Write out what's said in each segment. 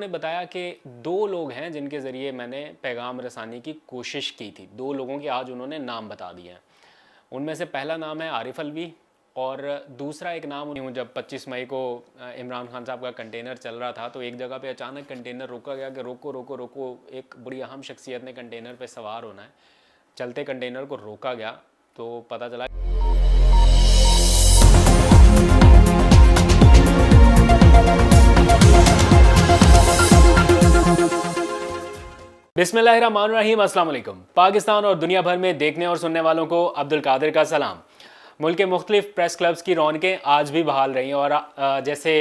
ने बताया कि दो लोग हैं जिनके ज़रिए मैंने पैगाम रसानी की कोशिश की थी। दो लोगों के आज उन्होंने नाम बता दिए हैं। उनमें से पहला नाम है आरिफ अलवी और दूसरा एक नाम हूँ। जब 25 मई को इमरान खान साहब का कंटेनर चल रहा था तो एक जगह पे अचानक कंटेनर रोका गया कि रोको रोको रोको, एक बड़ी अहम शख्सियत ने कंटेनर पे सवार होना है। चलते कंटेनर को रोका गया तो पता चला बिस्मिल्लाहिर्रहमानिर्रहीम। अस्सलाम वालेकुम। पाकिस्तान और दुनिया भर में देखने और सुनने वालों को अब्दुल कादिर का सलाम। मुल्क के मुख्तलिफ प्रेस क्लब्स की रौनकें आज भी बहाल रही हैं और जैसे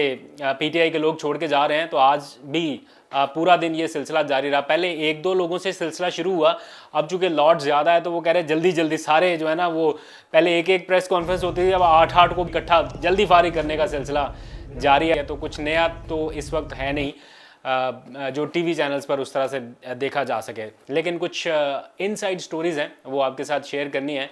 पीटीआई के लोग छोड़ के जा रहे हैं तो आज भी पूरा दिन ये सिलसिला जारी रहा। पहले एक दो लोगों से सिलसिला शुरू हुआ, अब चूंकि लॉट ज़्यादा है तो वो कह रहे हैं जल्दी जल्दी सारे जो है ना, वो पहले एक एक प्रेस कॉन्फ्रेंस होती थी, अब आठ आठ को इकट्ठा जल्दी फारिग करने का सिलसिला जारी है। तो कुछ नया तो इस वक्त है नहीं जो टीवी चैनल्स पर उस तरह से देखा जा सके, लेकिन कुछ इनसाइड स्टोरीज़ हैं वो आपके साथ शेयर करनी है।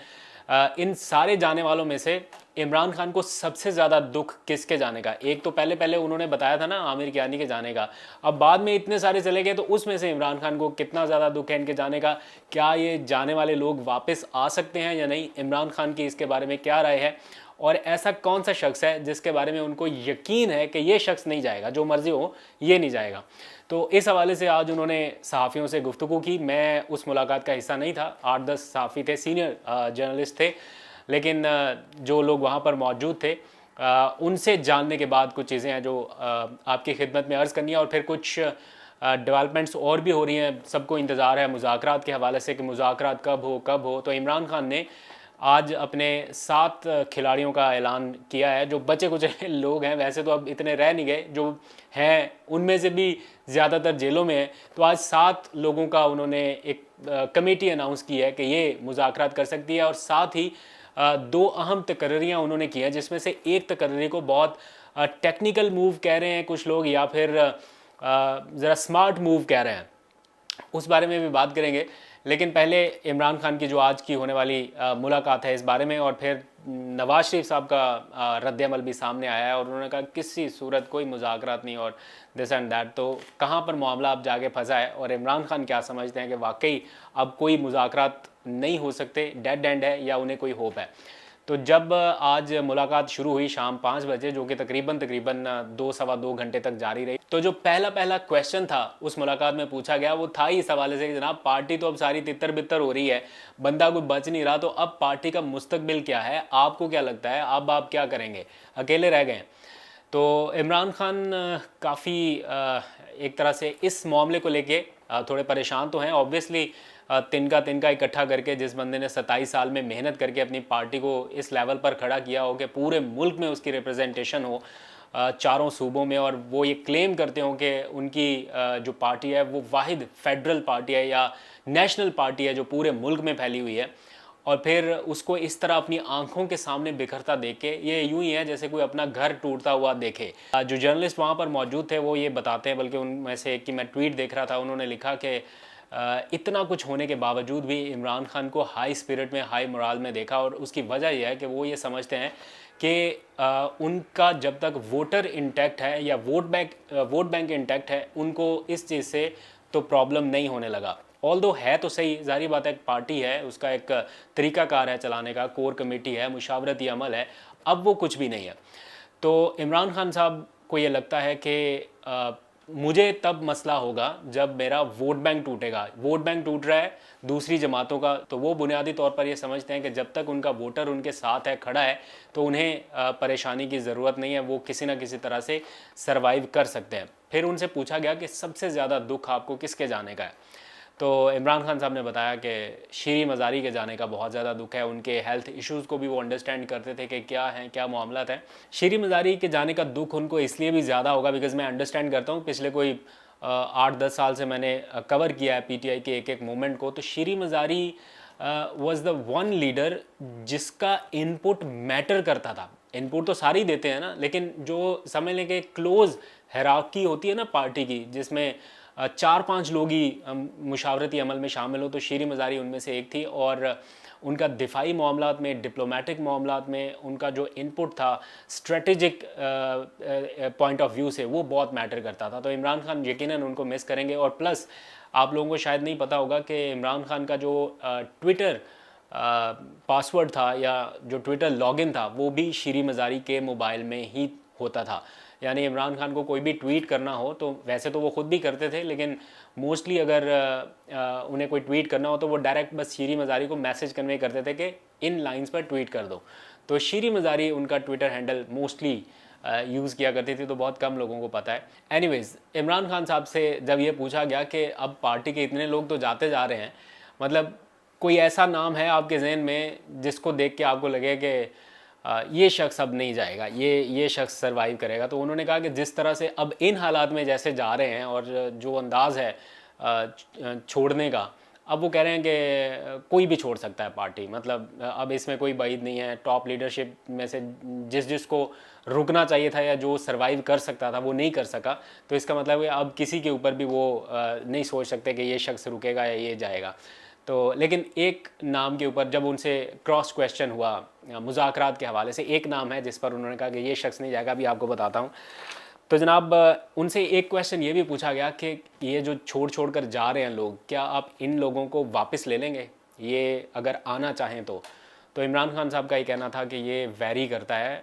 इन सारे जाने वालों में से इमरान खान को सबसे ज़्यादा दुख किसके जाने का? एक तो पहले उन्होंने बताया था ना आमिर कियानी के जाने का, अब बाद में इतने सारे चले गए तो उसमें से इमरान खान को कितना ज़्यादा दुख है इनके जाने का? क्या ये जाने वाले लोग वापस आ सकते हैं या नहीं? इमरान खान की इसके बारे में क्या राय है और ऐसा कौन सा शख्स है जिसके बारे में उनको यकीन है कि ये शख्स नहीं जाएगा, जो मर्जी हो ये नहीं जाएगा? तो इस हवाले से आज उन्होंने सहाफ़ियों से गुफ्तगू की। मैं उस मुलाकात का हिस्सा नहीं था, 8-10 सहाफ़ी थे, सीनियर जर्नलिस्ट थे, लेकिन जो लोग वहाँ पर मौजूद थे उनसे जानने के बाद कुछ चीज़ें हैं जो आपकी खिदमत में अर्ज़ करनी है। और फिर कुछ डेवलपमेंट्स और भी हो रही हैं, सबको इंतज़ार है मुज़ाकरात के हवाले से कि मुज़ाकरात कब हो। तो इमरान खान ने आज अपने 7 खिलाड़ियों का ऐलान किया है। जो बचे कुछ लोग हैं, वैसे तो अब इतने रह नहीं गए, जो हैं उनमें से भी ज़्यादातर जेलों में है, तो आज 7 लोगों का उन्होंने एक कमेटी अनाउंस की है कि ये मुज़ाकरात कर सकती है। और साथ ही 2 अहम तकर्रियाँ उन्होंने की हैं, जिसमें से एक तकर्री को बहुत टेक्निकल मूव कह रहे हैं कुछ लोग, या फिर ज़रा स्मार्ट मूव कह रहे हैं, उस बारे में भी बात करेंगे। लेकिन पहले इमरान खान की जो आज की होने वाली मुलाकात है इस बारे में, और फिर नवाज शरीफ साहब का रद्द-ए-अमल भी सामने आया है और उन्होंने कहा किसी सूरत कोई मुज़ाकरात नहीं और दिस एंड दैट। तो कहाँ पर मामला अब जाके फंसा है और इमरान खान क्या समझते हैं कि वाकई अब कोई मुज़ाकरात नहीं हो सकते, डेड एंड है, या उन्हें कोई होप है? तो जब आज मुलाकात शुरू हुई शाम 5 बजे, जो कि तकरीबन 2 सवा 2 घंटे तक जारी रही, तो जो पहला क्वेश्चन था उस मुलाकात में पूछा गया वो था इस हवाले से कि जनाब पार्टी तो अब सारी तितर बितर हो रही है, बंदा कोई बच नहीं रहा, तो अब पार्टी का मुस्तकबिल क्या है? आपको क्या लगता है, अब आप क्या करेंगे? अकेले रह गए। तो इमरान खान काफ़ी एक तरह से इस मामले को लेके थोड़े परेशान तो हैं। ऑब्वियसली तिनका इकट्ठा करके जिस बंदे ने 27 साल में मेहनत करके अपनी पार्टी को इस लेवल पर खड़ा किया हो कि पूरे मुल्क में उसकी रिप्रेजेंटेशन हो, चारों सूबों में, और वो ये क्लेम करते हो कि उनकी जो पार्टी है वो वाहिद फेडरल पार्टी है या नेशनल पार्टी है जो पूरे मुल्क में फैली हुई है, और फिर उसको इस तरह अपनी आंखों के सामने बिखरता देख के ये यूं ही है जैसे कोई अपना घर टूटता हुआ देखे। जो जर्नलिस्ट वहाँ पर मौजूद थे वो ये बताते हैं, बल्कि उनमें से एक की मैं ट्वीट देख रहा था, उन्होंने लिखा कि इतना कुछ होने के बावजूद भी इमरान खान को हाई स्पिरिट में, हाई मोराल में देखा, और उसकी वजह यह है कि वो ये समझते हैं कि उनका जब तक वोटर इंटैक्ट है या वोट बैंक इंटैक्ट है, उनको इस चीज़ से तो प्रॉब्लम नहीं होने लगा। ऑल्दो है तो सही, जारी बात है, एक पार्टी है, उसका एक तरीकाकार है चलाने का, कोर कमेटी है, मुशावरती अमल है, अब वो कुछ भी नहीं है। तो इमरान खान साहब को ये लगता है कि मुझे तब मसला होगा जब मेरा वोट बैंक टूटेगा। वोट बैंक टूट रहा है दूसरी जमातों का, तो वो बुनियादी तौर पर ये समझते हैं कि जब तक उनका वोटर उनके साथ है, खड़ा है, तो उन्हें परेशानी की ज़रूरत नहीं है, वो किसी ना किसी तरह से सर्वाइव कर सकते हैं। फिर उनसे पूछा गया कि सबसे ज़्यादा दुख आपको किसके जाने का है? तो इमरान खान साहब ने बताया कि शीरी मज़ारी के जाने का बहुत ज़्यादा दुख है। उनके हेल्थ इश्यूज़ को भी वो अंडरस्टैंड करते थे कि क्या हैं, क्या मामलात हैं। शीरी मज़ारी के जाने का दुख उनको इसलिए भी ज़्यादा होगा बिकॉज़ मैं अंडरस्टैंड करता हूँ, पिछले कोई 8-10 साल से मैंने कवर किया है पीटीआई के एक मूवमेंट को। तो Shireen Mazari was the one leader जिसका इनपुट मैटर करता था। इनपुट तो सारे ही देते हैं ना, लेकिन जो समझ लें कि क्लोज हायरार्की होती है ना पार्टी की, जिसमें 4-5 लोग ही मुशावरती अमल में शामिल हो, तो शीरी मज़ारी उनमें से एक थी। और उनका दिफाई मामलात में, डिप्लोमेटिक मामलात में उनका जो इनपुट था स्ट्रेटेजिक पॉइंट ऑफ व्यू से, वो बहुत मैटर करता था। तो इमरान खान यकीनन उनको मिस करेंगे। और प्लस आप लोगों को शायद नहीं पता होगा कि इमरान खान का जो ट्विटर पासवर्ड था या जो ट्विटर लॉगिन था, वो भी शीरी मज़ारी के मोबाइल में ही होता था। यानी इमरान खान को कोई भी ट्वीट करना हो तो वैसे तो वो ख़ुद भी करते थे, लेकिन मोस्टली अगर उन्हें कोई ट्वीट करना हो तो वो डायरेक्ट बस शीरी मज़ारी को मैसेज कन्वे करते थे कि इन लाइंस पर ट्वीट कर दो। तो शीरी मज़ारी उनका ट्विटर हैंडल मोस्टली यूज़ किया करती थी, तो बहुत कम लोगों को पता है। एनीवेज़, इमरान खान साहब से जब ये पूछा गया कि अब पार्टी के इतने लोग तो जाते जा रहे हैं, मतलब कोई ऐसा नाम है आपके जहन में जिसको देख के आपको लगे कि ये शख्स अब नहीं जाएगा, ये शख्स सरवाइव करेगा? तो उन्होंने कहा कि जिस तरह से अब इन हालात में जैसे जा रहे हैं और जो अंदाज़ है छोड़ने का, अब वो कह रहे हैं कि कोई भी छोड़ सकता है पार्टी। मतलब अब इसमें कोई बाइद नहीं है। टॉप लीडरशिप में से जिसको रुकना चाहिए था या जो सरवाइव कर सकता था वो नहीं कर सका, तो इसका मतलब है अब किसी के ऊपर भी वो नहीं सोच सकते कि ये शख्स रुकेगा या ये जाएगा। तो लेकिन एक नाम के ऊपर जब उनसे क्रॉस क्वेश्चन हुआ मुज़ाकरात के हवाले से, एक नाम है जिस पर उन्होंने कहा कि ये शख्स नहीं जाएगा, अभी आपको बताता हूँ। तो जनाब, उनसे एक क्वेश्चन ये भी पूछा गया कि ये जो छोड़ कर जा रहे हैं लोग, क्या आप इन लोगों को वापस ले लेंगे ये अगर आना चाहें तो इमरान खान साहब का ये कहना था कि ये वेरी करता है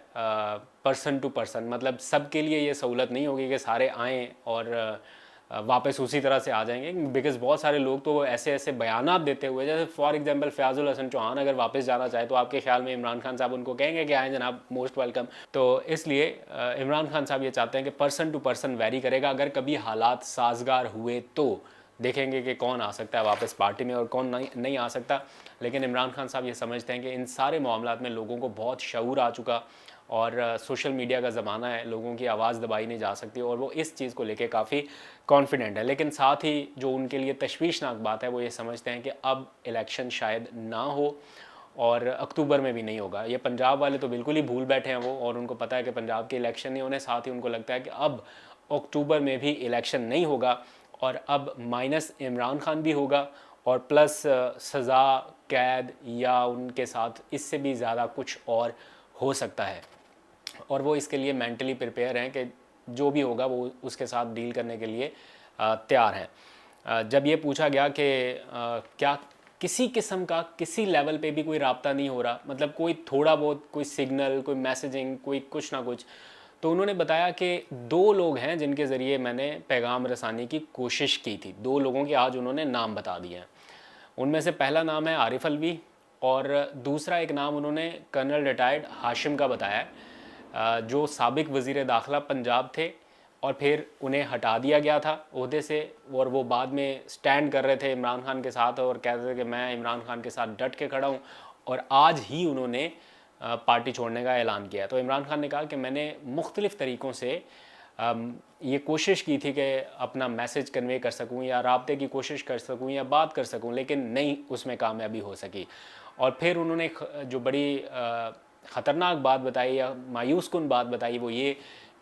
पर्सन टू पर्सन। मतलब सबके लिए ये सहूलत नहीं होगी कि सारे आएँ और वापस उसी तरह से आ जाएंगे, बिकॉज़ बहुत सारे लोग तो ऐसे ऐसे बयानात देते हुए, जैसे फॉर एग्जांपल फयाजुल हसन चौहान अगर वापस जाना चाहे तो आपके ख्याल में इमरान खान साहब उनको कहेंगे कि आए जनाब, मोस्ट वेलकम? तो इसलिए इमरान खान साहब ये चाहते हैं कि पर्सन टू पर्सन वेरी करेगा। अगर कभी हालात साजगार हुए तो देखेंगे कि कौन आ सकता है वापस पार्टी में और कौन नहीं आ सकता। लेकिन इमरान खान साहब ये समझते हैं कि इन सारे मामलात में लोगों को बहुत शऊर आ चुका और सोशल मीडिया का ज़माना है, लोगों की आवाज़ दबाई नहीं जा सकती, और वो इस चीज़ को लेके काफ़ी कॉन्फिडेंट है। लेकिन साथ ही जो उनके लिए तशवीशनाक बात है वो ये समझते हैं कि अब इलेक्शन शायद ना हो और अक्टूबर में भी नहीं होगा। ये पंजाब वाले तो बिल्कुल ही भूल बैठे हैं वो, और उनको पता है कि पंजाब के इलेक्शन नहीं होने। साथ ही उनको लगता है कि अब अक्टूबर में भी इलेक्शन नहीं होगा और अब माइनस इमरान खान भी होगा और प्लस सज़ा, कैद या उनके साथ इससे भी ज़्यादा कुछ और हो सकता है। और वो इसके लिए मेंटली प्रिपेयर हैं कि जो भी होगा वो उसके साथ डील करने के लिए तैयार हैं। जब ये पूछा गया कि क्या किसी किस्म का किसी लेवल पे भी कोई राब्ता नहीं हो रहा, मतलब कोई थोड़ा बहुत कोई सिग्नल, कोई मैसेजिंग, कोई कुछ ना कुछ, तो उन्होंने बताया कि 2 लोग हैं जिनके ज़रिए मैंने पैगाम रसानी की कोशिश की थी। 2 लोगों के आज उन्होंने नाम बता दिए हैं। उनमें से पहला नाम है आरिफ अलवी और दूसरा एक नाम उन्होंने कर्नल रिटायर्ड हाशिम का बताया है, जो साबिक वज़ीर दाखिला पंजाब थे और फिर उन्हें हटा दिया गया था ओहदे से, और वो बाद में स्टैंड कर रहे थे इमरान खान के साथ और कहते थे कि मैं इमरान खान के साथ डट के खड़ा हूँ, और आज ही उन्होंने पार्टी छोड़ने का ऐलान किया। तो इमरान खान ने कहा कि मैंने मुख्तलिफ़ तरीक़ों से ये कोशिश की थी कि अपना मैसेज कन्वे कर सकूं या राब्ते की कोशिश कर सकूं या बात कर सकूं, लेकिन नहीं उसमें कामयाबी हो सकी। और फिर उन्होंने जो बड़ी ख़तरनाक बात बताई या मायूस कुन बात बताई वो ये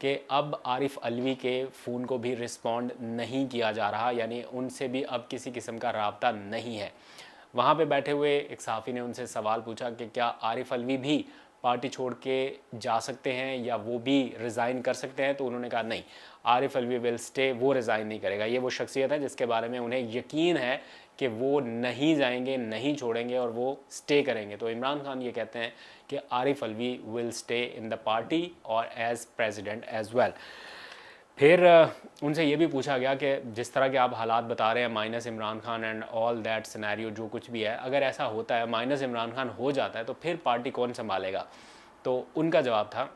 कि अब आरिफ अलवी के फ़ोन को भी रिस्पॉन्ड नहीं किया जा रहा, यानी उनसे भी अब किसी किस्म का राब्ता नहीं है। वहाँ पे बैठे हुए एक सहाफ़ी ने उनसे सवाल पूछा कि क्या आरिफ अलवी भी पार्टी छोड़ के जा सकते हैं या वो भी रिज़ाइन कर सकते हैं? तो उन्होंने कहा नहीं, आरिफ अलवी विल स्टे, वो रिज़ाइन नहीं करेगा। ये वो शख्सियत है जिसके बारे में उन्हें यकीन है कि वो नहीं जाएंगे, नहीं छोड़ेंगे और वो स्टे करेंगे। तो इमरान खान ये कहते हैं कि Arif Alvi will stay in the party और एज़ प्रेसिडेंट एज़ वेल। फिर उनसे ये भी पूछा गया कि जिस तरह के आप हालात बता रहे हैं, minus Imran Khan and all that scenario, जो कुछ भी है, अगर ऐसा होता है, माइनस इमरान खान हो जाता है, तो फिर पार्टी कौन संभालेगा? तो उनका जवाब था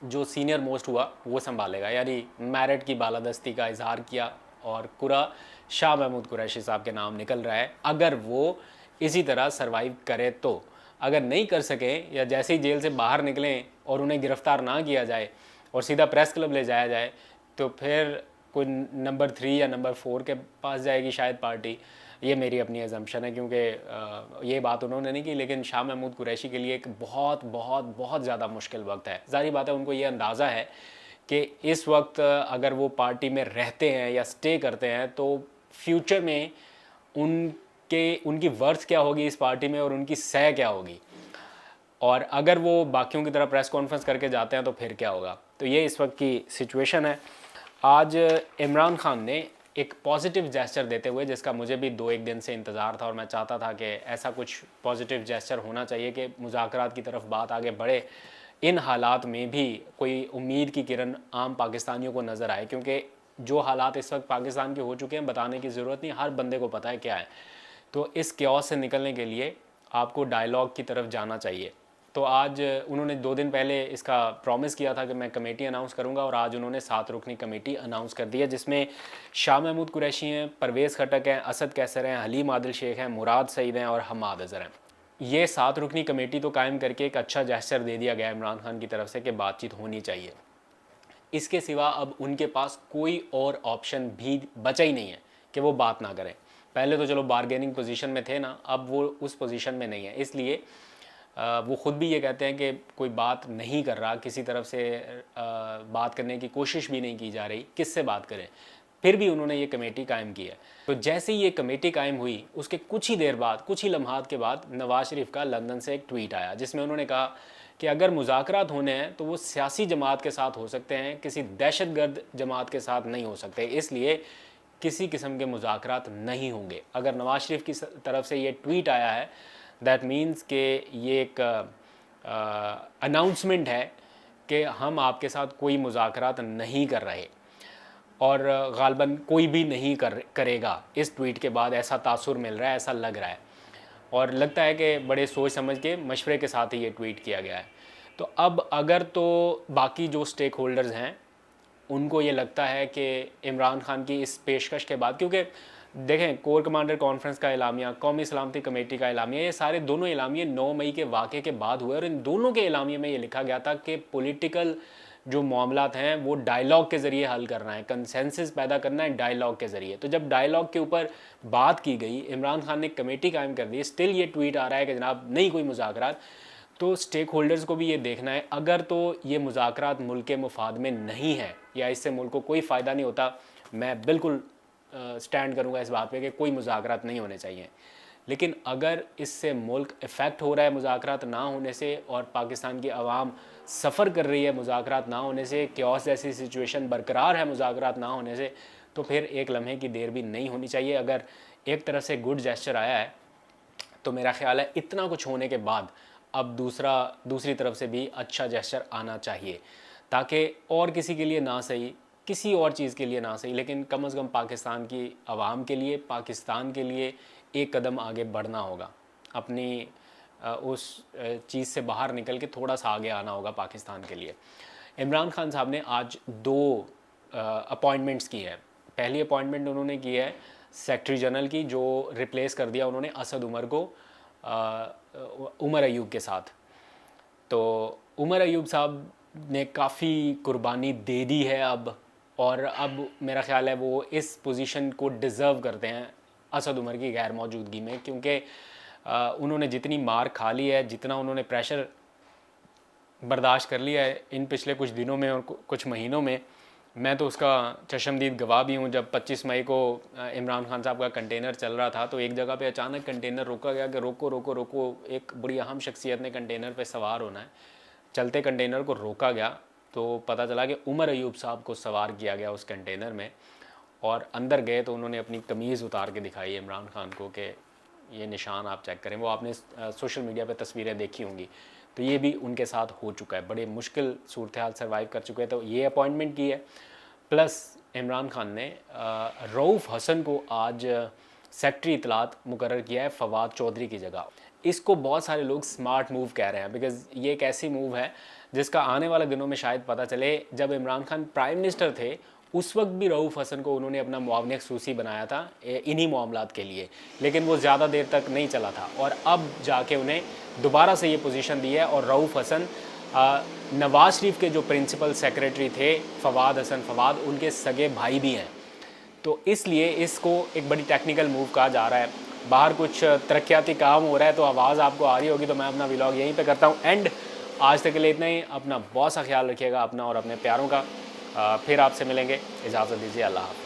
जो सीनियर मोस्ट हुआ वो संभालेगा, यानी मेरिट की बालादस्ती का इजहार किया और कुरा शाह महमूद कुरैशी साहब के नाम निकल रहा है, अगर वो इसी तरह सर्वाइव करे तो। अगर नहीं कर सकें या जैसे ही जेल से बाहर निकलें और उन्हें गिरफ़्तार ना किया जाए और सीधा प्रेस क्लब ले जाया जाए, तो फिर कोई नंबर 3 या नंबर 4 के पास जाएगी शायद पार्टी। ये मेरी अपनी अजम्पशन है, क्योंकि ये बात उन्होंने नहीं की, लेकिन शाह महमूद कुरैशी के लिए एक बहुत बहुत बहुत ज़्यादा मुश्किल वक्त है। ज़ाहिर बात है उनको ये अंदाज़ा है कि इस वक्त अगर वो पार्टी में रहते हैं या स्टे करते हैं तो फ्यूचर में उनकी वर्थ क्या होगी इस पार्टी में और उनकी सह क्या होगी, और अगर वो बाकियों की तरह प्रेस कॉन्फ्रेंस करके जाते हैं तो फिर क्या होगा। तो ये इस वक्त की सिचुएशन है। आज इमरान खान ने एक पॉजिटिव जेस्चर देते हुए, जिसका मुझे भी 2-1 दिन से इंतज़ार था और मैं चाहता था कि ऐसा कुछ पॉजिटिव जेस्चर होना चाहिए कि मुज़ाकरात की तरफ बात आगे बढ़े, इन हालात में भी कोई उम्मीद की किरण आम पाकिस्तानियों को नज़र आए, क्योंकि जो हालात इस वक्त पाकिस्तान के हो चुके हैं बताने की ज़रूरत नहीं, हर बंदे को पता है क्या है। तो इस क्योस से निकलने के लिए आपको डायलॉग की तरफ जाना चाहिए। तो आज उन्होंने 2 दिन पहले इसका प्रॉमिस किया था कि मैं कमेटी अनाउंस करूंगा, और आज उन्होंने 7 रुकनी कमेटी अनाउंस कर दी है, जिसमें शाह महमूद कुरैशी हैं, परवेज़ खटक हैं, असद कैसर हैं, हलीम आदिल शेख हैं, मुराद सईद हैं और हमाद अज़हर हैं। ये 7 रुकनी कमेटी तो कायम करके एक अच्छा जेस्चर दे दिया गया इमरान खान की तरफ से कि बातचीत होनी चाहिए। इसके सिवा अब उनके पास कोई और ऑप्शन भी बचा ही नहीं है कि वो बात ना करें। पहले तो चलो बारगेनिंग पोजीशन में थे ना, अब वो उस पोजीशन में नहीं है, इसलिए वो ख़ुद भी ये कहते हैं कि कोई बात नहीं कर रहा, किसी तरफ से बात करने की कोशिश भी नहीं की जा रही, किससे बात करें। फिर भी उन्होंने ये कमेटी कायम की है। तो जैसे ही ये कमेटी कायम हुई उसके कुछ ही देर बाद, कुछ ही लम्हात के बाद नवाज़ शरीफ का लंदन से एक ट्वीट आया, जिसमें उन्होंने कहा कि अगर मुज़ाकरात होने हैं तो वो सियासी जमात के साथ हो सकते हैं, किसी दहशतगर्द जमात के साथ नहीं हो सकते, इसलिए किसी किस्म के मुज़ाकरात नहीं होंगे। अगर नवाज़ शरीफ की तरफ से ये ट्वीट आया है, दैट मीन्स कि ये एक अनाउंसमेंट है कि हम आपके साथ कोई मुज़ाकरात नहीं कर रहे, और गालबन कोई भी नहीं करेगा। इस ट्वीट के बाद ऐसा तासुर मिल रहा है, ऐसा लग रहा है, और लगता है कि बड़े सोच समझ के मशवरे के साथ ही ये ट्वीट किया गया है। तो अब अगर तो बाकी जो स्टेक होल्डर्स हैं उनको ये लगता है कि इमरान खान की इस पेशकश के बाद, क्योंकि देखें कोर कमांडर कॉन्फ्रेंस का एलामिया, कौमी सलामती कमेटी का एलामिया, ये सारे दोनों एलामिये 9 मई के वाक़े के बाद हुए, और इन दोनों के एलामिये में ये लिखा गया था कि पॉलिटिकल जो मामलात हैं वो डायलॉग के ज़रिए हल करना है, कंसेंसस पैदा करना है डायलॉग के ज़रिए। तो जब डायलॉग के ऊपर बात की गई, इमरान खान ने कमेटी कायम कर दी, स्टिल ये ट्वीट आ रहा है कि जनाब नहीं कोई मुज़ाकरात, तो स्टेक होल्डर्स को भी ये देखना है, अगर तो ये मुज़ाकरात मुल्क के मुफाद में नहीं है या इससे मुल्क को कोई फ़ायदा नहीं होता, मैं बिल्कुल स्टैंड करूँगा इस बात पे कि कोई मुज़ाकरात नहीं होने चाहिए। लेकिन अगर इससे मुल्क इफ़ेक्ट हो रहा है मुज़ाकरात ना होने से, और पाकिस्तान की आवाम सफ़र कर रही है मुज़ाकरात ना होने से, क्योस जैसी सिचुएशन बरकरार है मुज़ाकरात ना होने से, तो फिर एक लम्हे की देर भी नहीं होनी चाहिए। अगर एक तरफ से गुड जेस्चर आया है तो मेरा ख्याल है इतना कुछ होने के बाद अब दूसरी तरफ से भी अच्छा जेस्चर आना चाहिए, ताकि और किसी के लिए ना सही, किसी और चीज़ के लिए ना सही, लेकिन कम से कम पाकिस्तान की आवाम के लिए, पाकिस्तान के लिए एक कदम आगे बढ़ना होगा। अपनी उस चीज़ से बाहर निकल के थोड़ा सा आगे आना होगा पाकिस्तान के लिए। इमरान खान साहब ने आज 2 अपॉइंटमेंट्स की है। पहली अपॉइंटमेंट उन्होंने की है सेक्रेटरी जनरल की, जो रिप्लेस कर दिया उन्होंने असद उमर को उमर अयूब के साथ। तो उमर अयूब साहब ने काफ़ी कुर्बानी दे दी है अब, और अब मेरा ख्याल है वो इस पोजीशन को डिज़र्व करते हैं असद उमर की गैर मौजूदगी में, क्योंकि उन्होंने जितनी मार खा ली है, जितना उन्होंने प्रेशर बर्दाश्त कर लिया है इन पिछले कुछ दिनों में और कुछ महीनों में, मैं तो उसका चशमदीद गवाह भी हूँ। जब 25 मई को इमरान खान साहब का कंटेनर चल रहा था तो एक जगह पे अचानक कंटेनर रोका गया कि रोको रोको रोको, एक बड़ी अहम शख्सियत ने कंटेनर पे सवार होना है। चलते कंटेनर को रोका गया तो पता चला कि उमर अयूब साहब को सवार किया गया उस कंटेनर में, और अंदर गए तो उन्होंने अपनी कमीज़ उतार के दिखाई इमरान खान को कि ये निशान आप चेक करें। वो आपने सोशल मीडिया पे तस्वीरें देखी होंगी। तो ये भी उनके साथ हो चुका है, बड़े मुश्किल सूरत हाल सर्वाइव कर चुके हैं। तो ये अपॉइंटमेंट की है। प्लस इमरान खान ने रऊफ़ हसन को आज सेक्रेटरी इतलात मुकर्रर किया है फवाद चौधरी की जगह। इसको बहुत सारे लोग स्मार्ट मूव कह रहे हैं, बिकॉज़ ये एक ऐसी मूव है जिसका आने वाले दिनों में शायद पता चले। जब इमरान खान प्राइम मिनिस्टर थे उस वक्त भी रऊफ़ हसन को उन्होंने अपना मुआवने खसूसी बनाया था इन्हीं मामलात के लिए, लेकिन वो ज़्यादा देर तक नहीं चला था, और अब जाके उन्हें दोबारा से ये पोजीशन दी है। और रऊफ़ हसन नवाज़ शरीफ के जो प्रिंसिपल सेक्रेटरी थे फवाद हसन फवाद, उनके सगे भाई भी हैं। तो इसलिए इसको एक बड़ी टेक्निकल मूव कहा जा रहा है। बाहर कुछ तरक्याती काम हो रहा है तो आवाज़ आपको आ रही होगी। तो मैं अपना व्लॉग यहीं पे करता हूँ एंड। आज तक के लिए इतना ही। अपना बहुत सा ख्याल रखिएगा, अपना और अपने प्यारों का। फिर आपसे मिलेंगे, इजाज़त दीजिए, अल्लाह हाफ़िज़।